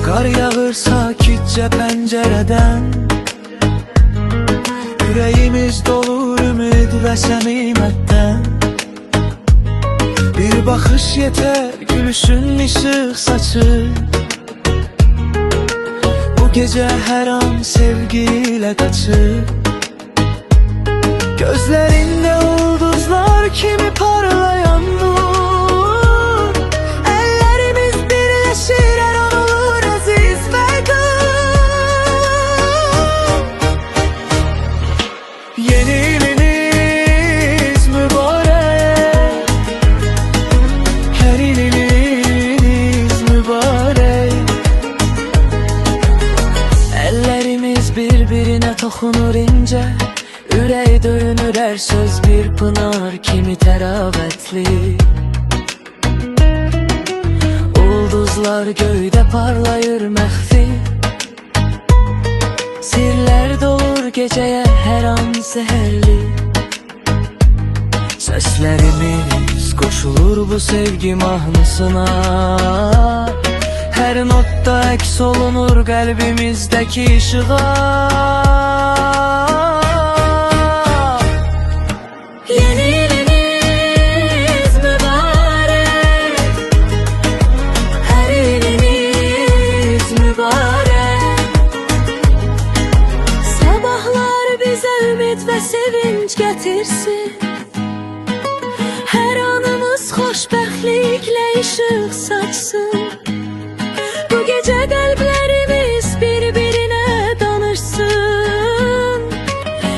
Kar yağır sakitçe pencereden, yüreğimiz dolur ümid ve semimetten. Bir bakış yeter gülüşün ışık saçır. Bu gece her an sevgiyle kaçır. Gözlerinde yıldızlar kimi parlayan nur. Ellerimiz birleşir her an olur aziz veda. Yeni iliniz mübarek, her iliniz mübarek. Ellerimiz birbirine dokunur ince, yüreği döyünür her söz bir pınar kimi teravetli. Ulduzlar göyde parlayır mehfi, sirler dolur geceye her an seherli. Seslerimiz koşulur bu sevgi mahnısına, her notta eks olunur kalbimizdeki ışığa. Ve sevinç getirsin, her anımız xoşbəxtliklə ışıq saçsın. Bu gece kalplerimiz birbirine danışsın,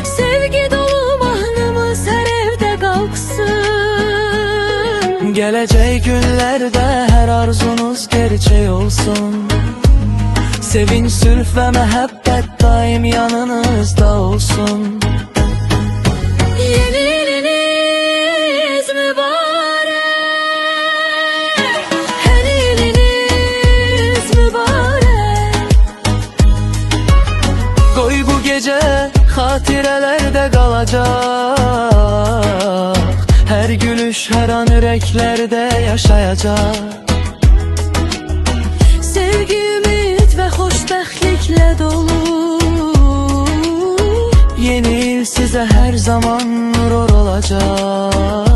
sevgi dolu mahnımız her evde kalksın. Gelecek günlerde her arzunuz gerçek olsun, sevinç, sülf ve mehabbet daim yanınızda olsun. Yeni iliniz mübarek, her iliniz mübarek. Koy bu gece hatirelerde kalacak, her gülüş her an yüreklerde yaşayacak. Sevgi, ümit ve xoşbəxtliklə dolu, yeni yıl size her zaman nur olacak.